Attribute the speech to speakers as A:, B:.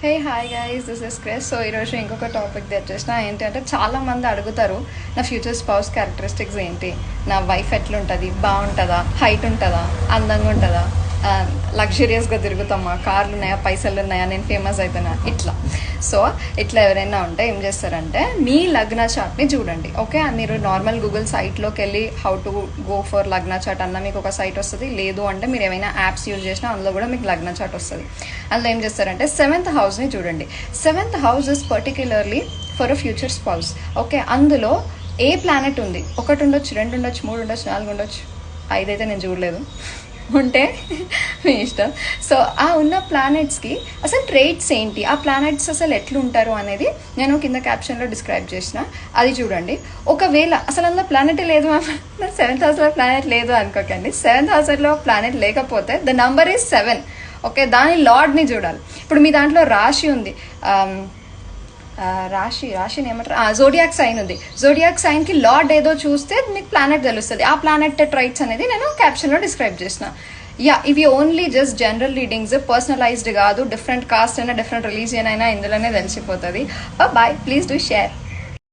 A: Hey hi guys, this is Chris. So ఈరోజు ఇంకొక topic తెచ్చేసిన. ఏంటంటే చాలామంది అడుగుతారు, నా ఫ్యూచర్ స్పౌస్ క్యారెక్టరిస్టిక్స్ ఏంటి, నా వైఫ్ ఎట్లుంటుంది, బాగుంటుందా, హైట్ ఉంటుందా, అందంగా ఉంటుందా, లగ్జరియస్గా తిరుగుతామా, కార్లు ఉన్నాయా, పైసలు ఉన్నాయా, నేను ఫేమస్ అవుతానా, ఇట్లా. సో ఇట్లా ఎవరైనా ఉంటే ఏం చేస్తారంటే మీ లగ్న చార్ట్ని చూడండి. ఓకే, మీరు నార్మల్ గూగుల్ సైట్లోకి వెళ్ళి హౌ టు గో ఫర్ లగ్న చార్ట్ అన్న మీకు ఒక సైట్ వస్తుంది. లేదు అంటే మీరు ఏమైనా యాప్స్ యూజ్ చేసినా అందులో కూడా మీకు లగ్న చార్ట్ వస్తుంది. అందులో ఏం చేస్తారంటే సెవెంత్ హౌస్ని చూడండి. Seventh house is particularly for a future spouse. Okay, అందులో ఏ ప్లానెట్ ఉంది, 1 ఉండొచ్చు, 2 ఉండొచ్చు, 3 ఉండొచ్చు, 4 ఉండొచ్చు, 5 అయితే నేను చూడలేదు, ఉంటే మీ ఇష్టం. సో ఆ ఉన్న ప్లానెట్స్కి అసలు ట్రేట్స్ ఏంటి, ఆ ప్లానెట్స్ అసలు ఎట్లుంటారు అనేది నేను కింద క్యాప్షన్లో డిస్క్రైబ్ చేసిన, అది చూడండి. ఒకవేళ అసలు అందులో ప్లానెట్ లేదు, సెవెంత్ హౌస్లో ప్లానెట్ లేదు అనుకోకండి. సెవెంత్ హౌస్లో ప్లానెట్ లేకపోతే ద నంబర్ ఈజ్ 7. ఓకే, దాని లార్డ్ని చూడాలి. ఇప్పుడు మీ దాంట్లో రాశి ఉంది, రాశిని ఏమంటారు, జోడియాక్ సైన్ ఉంది. జోడియాక్ సైన్కి లార్డ్ ఏదో చూస్తే మీకు ప్లానెట్ తెలుస్తుంది. ఆ ప్లానెట్ ట్రైట్స్ అనేది నేను క్యాప్షన్లో డిస్క్రైబ్ చేసిన. ఇవి only just general readings, personalised కాదు. డిఫరెంట్ కాస్ట్ అయినా డిఫరెంట్ రిలీజియన్ అయినా ఇందులోనే తెలిసిపోతుంది. Bye, please do share.